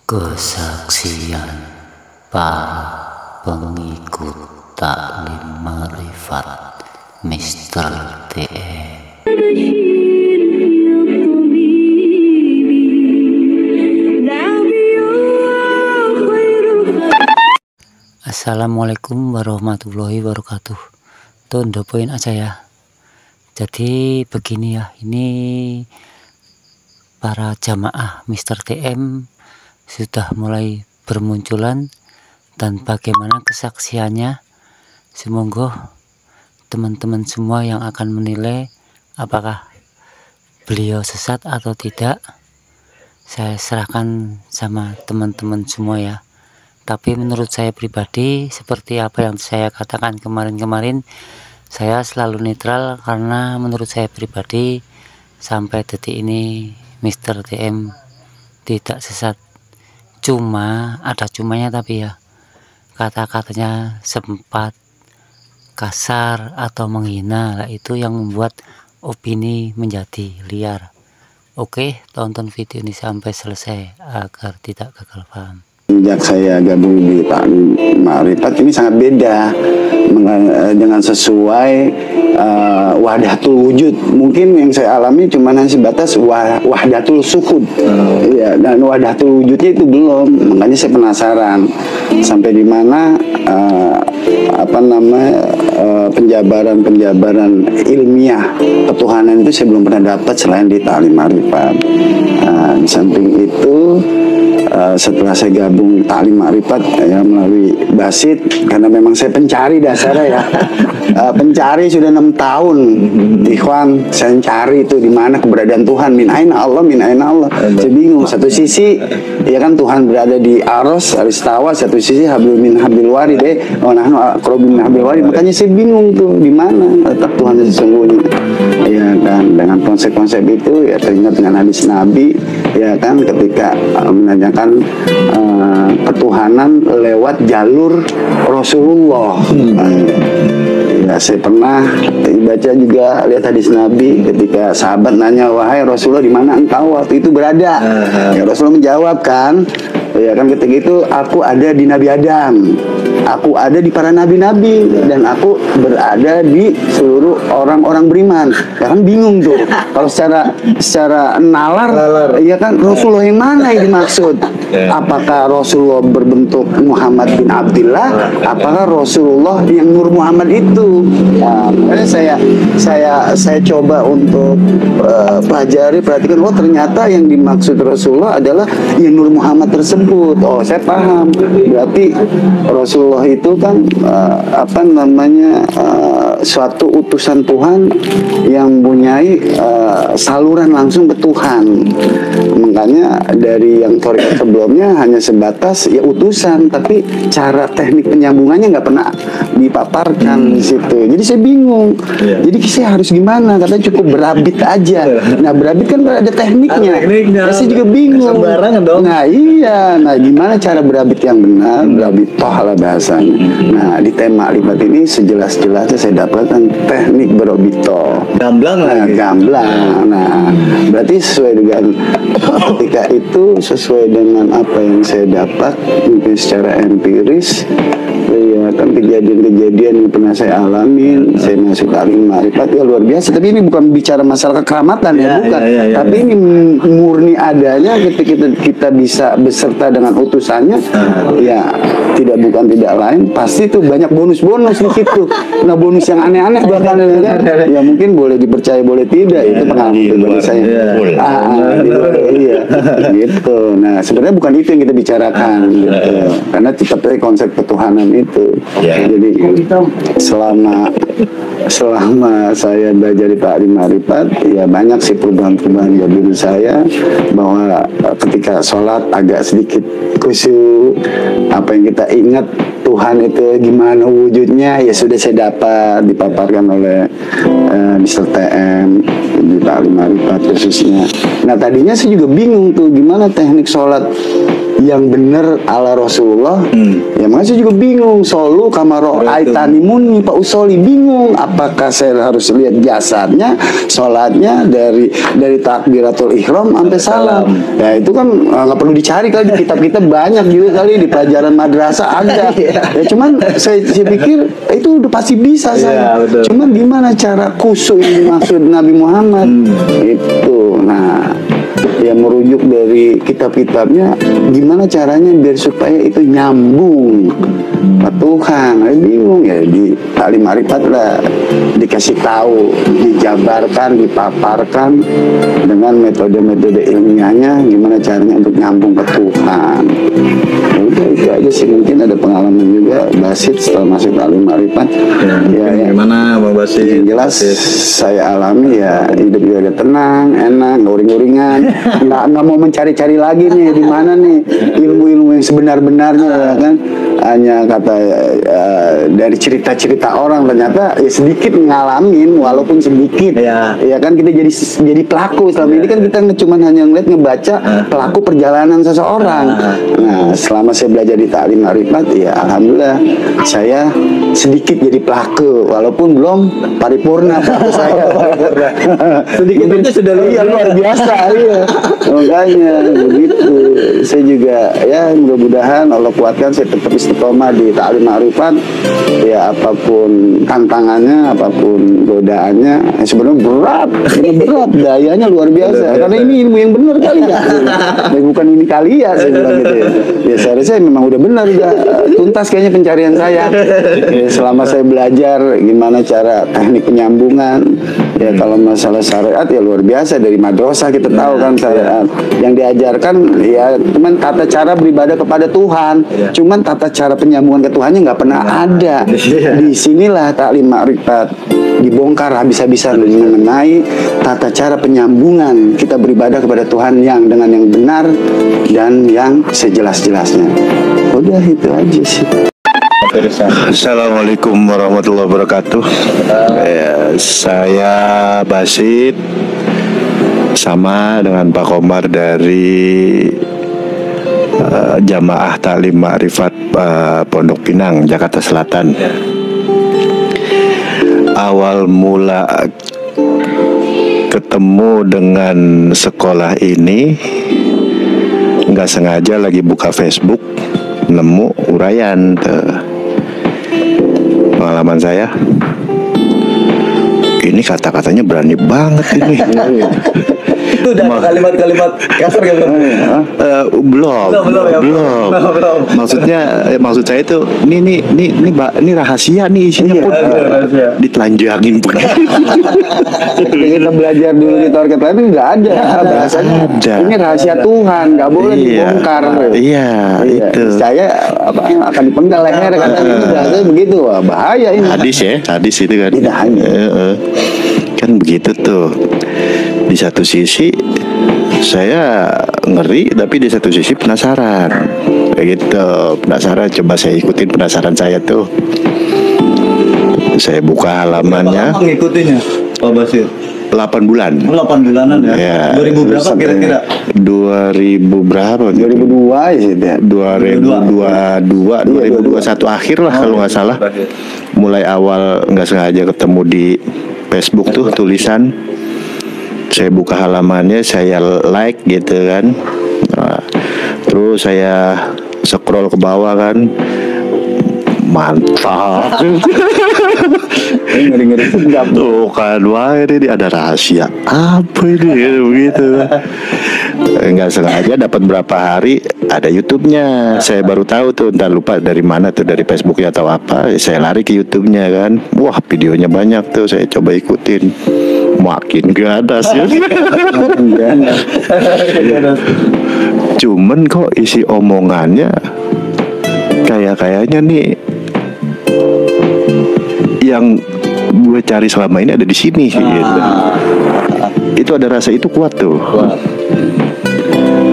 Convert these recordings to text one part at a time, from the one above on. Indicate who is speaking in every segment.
Speaker 1: Kesaksian para pengikut taklim Ma'rifat Mr. TM. Assalamualaikum warahmatullahi wabarakatuh. Tondo poin aja ya. Jadi begini ya, ini para jamaah Mr. TM sudah mulai bermunculan dan bagaimana kesaksiannya. Semoga teman-teman semua yang akan menilai apakah beliau sesat atau tidak, saya serahkan sama teman-teman semua ya. Tapi menurut saya pribadi, seperti apa yang saya katakan kemarin-kemarin, saya selalu netral karena menurut saya pribadi sampai detik ini Mr. TM tidak sesat. Cuma ada cumanya, tapi ya kata-katanya sempat kasar atau menghina, lah itu yang membuat opini menjadi liar. Oke, tonton video ini sampai selesai agar tidak gagal paham.
Speaker 2: Sejak saya gabung di taklim Ma'rifat ini sangat beda dengan sesuai wahdatul wujud. Mungkin yang saya alami cuma hanya sebatas wahdatul suhud, ya, dan wahdatul wujudnya itu belum. Makanya saya penasaran sampai di mana penjabaran ilmiah ketuhanan itu saya belum pernah dapat selain di taklim Ma'rifat. Di samping itu, setelah saya gabung taklim Ma'rifat ya, melalui Basit, karena memang saya pencari dasarnya ya. Pencari sudah 6 tahun, ikhwan. Saya cari itu di mana keberadaan Tuhan. Min aina Allah, min aina Allah. Saya bingung. Satu sisi ya kan Tuhan berada di Aros, Aristawa. Satu sisi hablum min hablil warid, wa nahnu aqrabu min hablil warid. Makanya saya bingung tuh di mana letak Tuhan sesungguhnya. Ya kan, dengan konsep-konsep itu ya teringat dengan hadis Nabi ya kan, ketika menanyakan ketuhanan lewat jalur Rasulullah. Ya, saya pernah baca juga, lihat hadis Nabi ketika sahabat nanya, wahai Rasulullah, di mana engkau waktu itu berada? Ya, Rasulullah menjawab kan, ya kan, ketika itu aku ada di Nabi Adam, aku ada di para nabi-nabi, dan aku berada di seluruh orang-orang beriman. Ya kan bingung tuh kalau secara nalar, ya kan, Rasulullah yang mana yang dimaksud? Apakah Rasulullah berbentuk Muhammad bin Abdullah? Apakah Rasulullah yang Nur Muhammad itu? Nah, makanya saya coba untuk perhatikan. Oh, ternyata yang dimaksud Rasulullah adalah yang Nur Muhammad tersebut. Oh, saya paham. Berarti Rasulullah itu kan suatu utusan Tuhan yang mempunyai saluran langsung ke Tuhan. Makanya dari yang thorikat sebelumnya hanya sebatas ya utusan, tapi cara teknik penyambungannya nggak pernah dipaparkan di situ. Jadi saya bingung. Jadi saya harus gimana? Katanya cukup berabit aja. Nah, berabit kan ada tekniknya. Nah, saya juga bingung. Nah, iya. Nah, gimana cara berabit yang benar? Berabit toh lah bahasanya. Nah, di tema Ma'rifat ini sejelas-jelasnya saya dapatkan teknik berabit toh. Gamblang lagi. Gamblang. Nah, berarti sesuai dengan ketika itu sesuai dengan apa yang saya dapat mungkin secara empiris. Ya kan, kejadian-kejadian yang pernah saya alamin. Saya masuk taklim Ma'rifat ya luar biasa. Tapi ini bukan bicara masalah kekeramatan ya, bukan. Tapi ini murni adanya ketika kita bisa beserta dengan utusannya. Ya tidak lain, pasti tuh banyak bonus-bonus di situ. Nah, bonus yang aneh-aneh bahkan ya mungkin boleh dipercaya boleh tidak, itu pengalaman pribadi saya. Iya gitu. Nah, sebenarnya bukan itu yang kita bicarakan gitu. Karena tetap konsep ketuhanan itu. Jadi selama saya belajar di taklim Ma'rifat, ya banyak sih perubahan-perubahan di diri saya, bahwa ketika sholat agak sedikit khusyuk, apa yang kita ingat Tuhan itu gimana wujudnya, ya sudah saya dapat dipaparkan oleh Mr. TM di Ta'lim Ma'rifat khususnya. Nah tadinya saya juga bingung tuh gimana teknik sholat yang benar ala Rasulullah. Ya makanya saya juga bingung, solu kamaro aitani muni Pak Usoli, bingung apakah saya harus lihat jasadnya, sholatnya dari takbiratul ihram sampai salam. Ya itu kan nggak perlu dicari kali di kitab-kitab, banyak juga kali di pelajaran madrasah ada. Ya cuman saya pikir itu udah pasti bisa saya. Cuman gimana cara khusyuk yang dimaksud Nabi Muhammad itu. Nah ya merujuk dari kitab-kitabnya, gimana caranya biar supaya itu nyambung ke Tuhan. Bingung ya, di Ta'lim Ma'rifat lah dikasih tahu, dijabarkan, dipaparkan dengan metode-metode ilmiahnya gimana caranya untuk nyambung ke Tuhan. Ya udah itu aja sih, mungkin ada pengalaman juga Basit setelah masuk Ta'lim Ma'rifat. Ya
Speaker 3: gimana Bang Basit?
Speaker 2: Yang jelas saya alami ya hidup juga tenang, enak, nggak uring-uringan. Nggak mau mencari-cari lagi nih di mana nih ilmu-ilmu yang sebenar-benarnya, ya kan. Hanya kata dari cerita-cerita orang, ternyata ya sedikit ngalamin, walaupun sedikit ya kan, kita jadi pelaku. Selama ini kan kita cuma hanya ngeliat, ngebaca pelaku perjalanan seseorang. Nah selama saya belajar di Ta'lim Ma'rifat, ya alhamdulillah saya sedikit jadi pelaku, walaupun belum paripurna pelaku saya.
Speaker 3: Sedikit itu sudah
Speaker 2: luar biasa. Iya. Makanya begitu. Saya juga ya mudah-mudahan Allah kuatkan saya tetap istiqomah di Ta'lim Ma'rifat. Ya apapun tantangannya, apapun godaannya, sebenarnya berat. Ini berat, dayanya luar biasa. Karena ini ilmu yang benar kali ya. Bukan ini kali ya, saya bilang gitu ya. Ya saya rasa memang udah benar, udah tuntas kayaknya pencarian saya. Ya, selama saya belajar gimana cara teknik penyambungan. Ya kalau masalah syariat ya luar biasa, dari madrasah kita tahu kan syariat. Yang diajarkan ya cuman tata cara beribadah kepada Tuhan, cuman tata cara penyambungan ke Tuhannya nggak pernah ada. Di sinilah Ta'lim Ma'rifat dibongkar habis-habisan mengenai tata cara penyambungan kita beribadah kepada Tuhan yang dengan yang benar dan yang sejelas-jelasnya. Udah itu aja sih.
Speaker 3: Assalamualaikum warahmatullahi wabarakatuh. Saya Basit, sama dengan Pak Komar dari Jamaah Ta'lim Ma'rifat Pondok Pinang, Jakarta Selatan. Awal mula ketemu dengan sekolah ini nggak sengaja lagi buka Facebook, nemu uraian pengalaman saya. Ini kata-katanya berani banget ini.
Speaker 4: Itu udah kalimat-kalimat kasar gitu.
Speaker 3: Belum. Maksud saya itu ini rahasia nih isinya pun ditelanjangin pun.
Speaker 2: Kita belajar dulu di Torket lain nggak ada bahasanya. Ini rahasia Tuhan, nggak boleh dibongkar.
Speaker 3: Iya, itu.
Speaker 2: Saya akan dipenggal leher katanya, ini bahasanya begitu. Wah, bahaya ini.
Speaker 3: Hadis itu kan.
Speaker 2: Tidak hanya.
Speaker 3: Kan begitu tuh. Di satu sisi saya ngeri, tapi di satu sisi penasaran. Kayak gitu, penasaran, coba saya ikutin penasaran saya tuh. Saya buka halamannya.
Speaker 4: Berapa lama ngikutinnya, Pak Basit?
Speaker 3: 8 bulan.
Speaker 4: 8 bulanan ya. 2000 berapa kira-kira?
Speaker 3: 2000 berapa?
Speaker 2: 2002 ya sih.
Speaker 3: 2021 akhir lah kalau nggak salah. Mulai awal nggak sengaja ketemu di Facebook tuh tulisan. Saya buka halamannya, saya like gitu kan. Nah, terus saya scroll ke bawah kan. Mantap.
Speaker 2: Ngeri-ngeri sedap
Speaker 3: tuh kan, wah ini ada rahasia apa ini begitu. Nggak sengaja dapat berapa hari ada YouTube-nya. Saya baru tahu tuh, entar lupa dari mana tuh, dari Facebook-nya atau apa. Saya lari ke YouTube-nya kan. Wah, videonya banyak tuh, saya coba ikutin. Makin ganas ya. Cuman kok isi omongannya kayaknya nih yang gue cari selama ini ada di sini gitu. Itu ada rasa itu kuat tuh.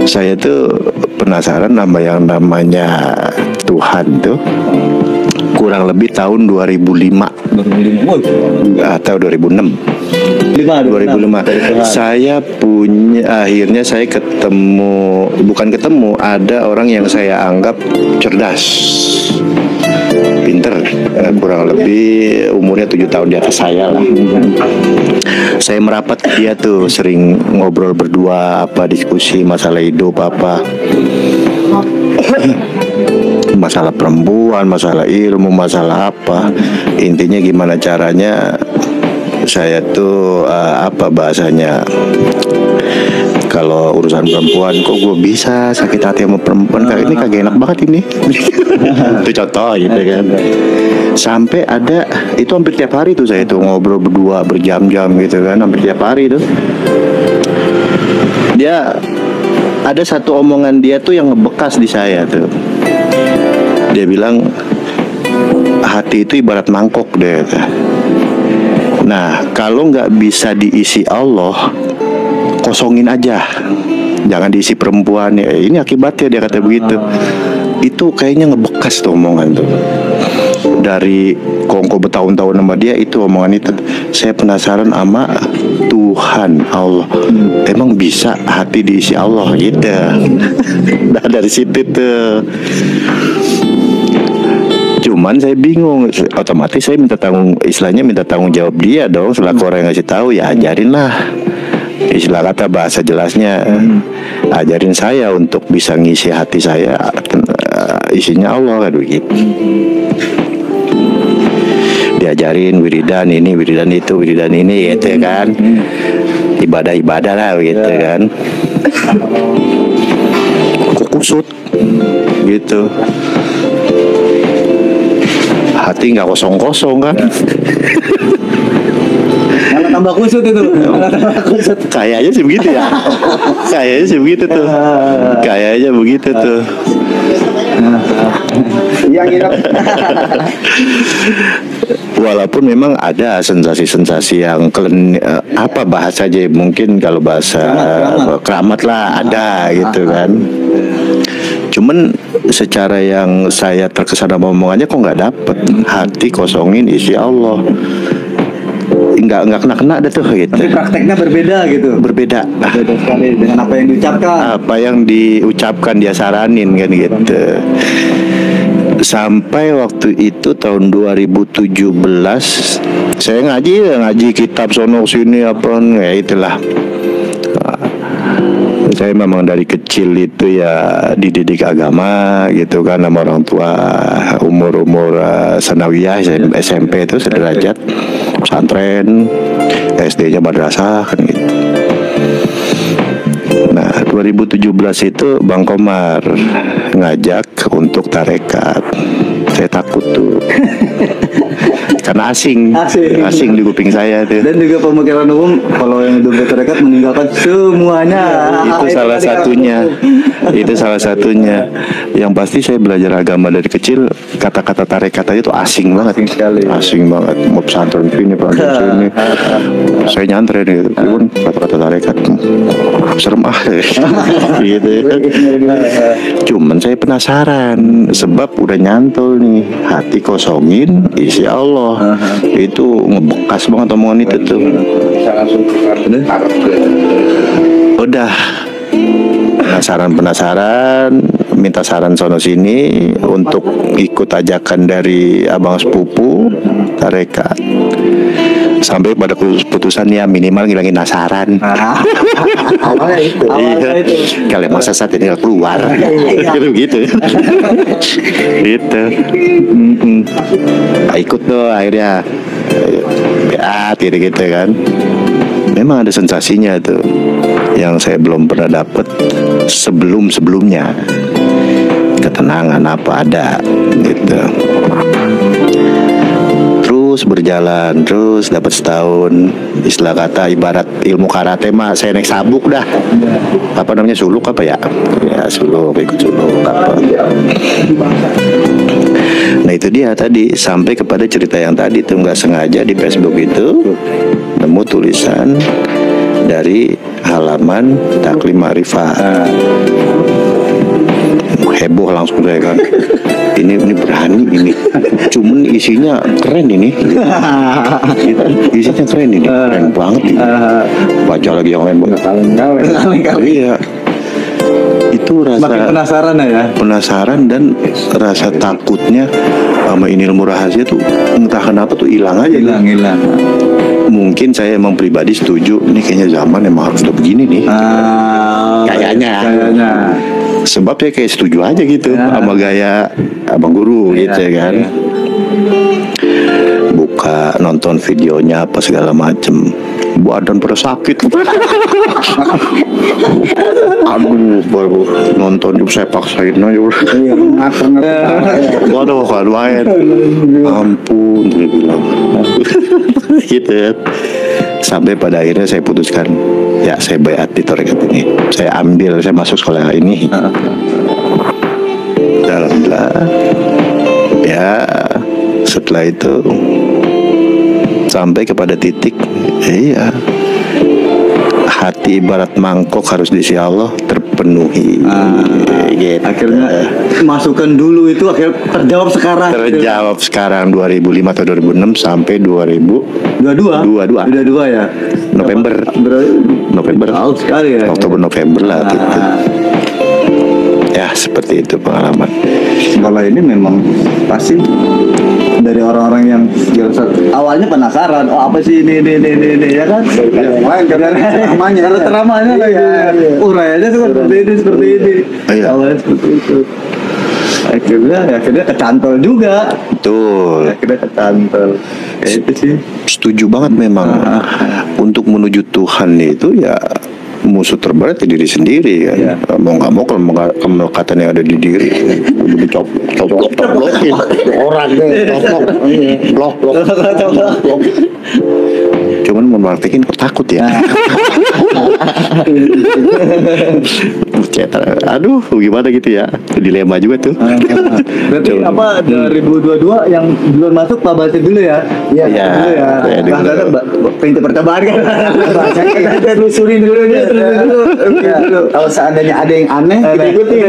Speaker 3: Saya tuh penasaran nama yang namanya Tuhan tuh kurang lebih tahun 2005 atau 2006. 2005. Saya punya, akhirnya saya bukan ketemu, ada orang yang saya anggap cerdas, pinter, kurang lebih umurnya 7 tahun di atas saya lah. Saya merapat ke dia tuh, sering ngobrol berdua, diskusi masalah hidup masalah perempuan, masalah ilmu, masalah apa. Intinya gimana caranya saya tuh bahasanya, kalau urusan perempuan kok gue bisa sakit hati sama perempuan, ini kagak enak banget ini. Itu contoh gitu kan. Sampai ada, itu hampir tiap hari tuh saya tuh ngobrol berdua berjam-jam gitu kan, hampir tiap hari tuh. Dia ada satu omongan dia tuh yang ngebekas di saya tuh. Dia bilang hati itu ibarat mangkok deh. Nah, kalau nggak bisa diisi Allah, kosongin aja, jangan diisi perempuan ya. Ini akibatnya, dia kata begitu. Itu kayaknya ngebekas tuh omongan tuh. Dari kongko bertahun-tahun sama dia, itu omongan itu. Saya penasaran sama Tuhan Allah. Emang bisa hati diisi Allah gitu. Nah, dari situ tuh. Cuman saya bingung, otomatis saya minta tanggung jawab dia dong, selaku orang yang ngasih tahu, ya ajarin lah. Istilah kata bahasa jelasnya, ajarin saya untuk bisa ngisi hati saya, isinya Allah kan begitu. Diajarin wiridan ini, wiridan itu, wiridan ini gitu kan. Ibadah-ibadah lah gitu kan. Kusut gitu. Hati nggak kosong-kosong kan.
Speaker 4: Malah tambah kusut itu.
Speaker 3: Kayaknya sih begitu ya. Kayaknya sih begitu tuh. Kayaknya begitu tuh. Walaupun memang ada sensasi-sensasi yang bahasa aja, mungkin kalau bahasa keramat lah ada gitu kan. Cuman secara yang saya terkesan sama omongannya kok nggak dapet. Hati kosongin, isi Allah. Nggak kena dah tuh gitu.
Speaker 4: Tapi prakteknya berbeda gitu.
Speaker 3: Berbeda
Speaker 4: sekali dengan apa yang diucapkan.
Speaker 3: Apa yang diucapkan dia saranin kan gitu. Sampai waktu itu tahun 2017 saya ngaji kitab sono sini ya itulah. Saya memang dari kecil itu ya dididik agama gitu kan sama orang tua, umur sanawiyah SMP itu sederajat, pesantren, SD-nya madrasah kan gitu. Nah 2017 itu Bang Komar ngajak untuk tarekat. Saya takut tuh karena asing di kuping saya tuh.
Speaker 4: Dan juga pemikiran umum kalau yang hidup tarekat meninggalkan semuanya.
Speaker 3: Itu salah satunya. Itu salah satunya. Yang pasti saya belajar agama dari kecil, kata-kata tarekat aja tuh asing banget. Asing banget. Mau pesantren sini, pesantren sini. Saya nyantren gitu. Kata-kata tarekat serem gitu. Cuman saya penasaran, sebab udah nyantol nih, hati kosongin, isi Allah. Itu ngebekas banget omongan itu tuh. Udah penasaran, minta saran sono sini untuk ikut ajakan dari abang sepupu tarekat. Sampai pada keputusan ya minimal ngilangin nasaran.
Speaker 4: Awalnya itu.
Speaker 3: Kalau masa saat ini nggak keluar, gitu. Gitu. Ikut tuh akhirnya, gitu kan. Memang ada sensasinya tuh, yang saya belum pernah dapet sebelumnya. Ketenangan apa ada, gitu. Terus berjalan, terus dapat setahun. Istilah kata ibarat ilmu karate mah saya naik sabuk dah. Apa namanya, suluk apa ya? Ya suluk, ikut suluk apa. Nah itu dia tadi, sampai kepada cerita yang tadi tuh, nggak sengaja di Facebook itu nemu tulisan dari halaman Taklim Ma'rifat. Heboh langsung saya kan. Ini berani ini. Cuman isinya keren ini. Isinya keren ini. Keren banget ini. Baca lagi yang lain. Iya. Itu rasa
Speaker 4: Makin penasaran ya.
Speaker 3: Penasaran dan rasa takutnya sama ini ilmu rahasia tuh entah kenapa tuh hilang aja.
Speaker 4: Hilang.
Speaker 3: Mungkin saya emang pribadi setuju. Ini kayaknya zaman emang harus udah begini nih. Kayaknya. Sebab saya kayak setuju aja gitu sama gaya abang guru gitu ya kan. Buka nonton videonya apa segala macem, badan pada sakit. Aduh, baru nonton juga saya paksain aja. Waduh, kan main. Ampun, dia bilang. Gitu ya. Sampai pada akhirnya saya putuskan, ya saya bayat di tarekat ini. Saya masuk sekolah ini. Alhamdulillah. Ya, setelah itu sampai kepada titik, iya, hati ibarat mangkok harus diisi Allah terpenuhi. Gitu.
Speaker 4: Akhirnya masukan dulu itu akhirnya terjawab sekarang.
Speaker 3: Terjawab sekarang 2005 atau 2006 sampai
Speaker 4: 22 ya.
Speaker 3: November.
Speaker 4: Jauh sekali ya.
Speaker 3: Oktober November lah gitu. Ya seperti itu pengalaman.
Speaker 4: Sekolah ini memang pasti dari orang-orang yang awalnya penasaran, oh apa sih ini ya kan? Karena teramanya lagi. Uraiannya seperti ini.
Speaker 3: Iya.
Speaker 4: Awalnya seperti itu. Akhirnya kecantol juga.
Speaker 3: Betul.
Speaker 4: Akhirnya kecantol. Kayak itu sih.
Speaker 3: Setuju banget memang. Untuk menuju Tuhan itu ya musuh terberat ya diri sendiri kan.
Speaker 4: Iya.
Speaker 3: Mau nggak mau kemelekatan yang ada di diri udah dicoplokin orang deh, blok. Cuman mau praktekin kok takut ya. Aduh, gimana gitu ya, dilema juga tuh.
Speaker 4: Berarti apa 2022 yang belum masuk Pak Basir dulu ya? Iya. Pintu percobaan kan. Kita telusurin dulu. Kalau seandainya ada yang aneh, kita ikutin.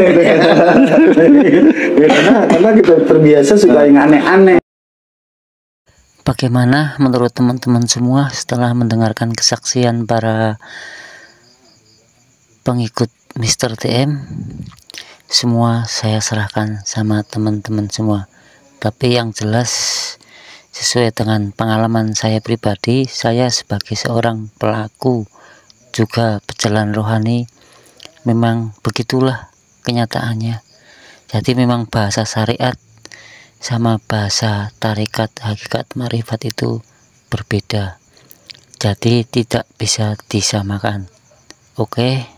Speaker 4: Karena kita terbiasa suka yang aneh-aneh.
Speaker 1: Bagaimana menurut teman-teman semua setelah mendengarkan kesaksian para pengikut Mr. TM? Semua saya serahkan sama teman-teman semua. Tapi yang jelas sesuai dengan pengalaman saya pribadi, saya sebagai seorang pelaku juga pejalan rohani, memang begitulah kenyataannya. Jadi memang bahasa syariat sama bahasa tarekat hakikat ma'rifat itu berbeda, jadi tidak bisa disamakan. Oke.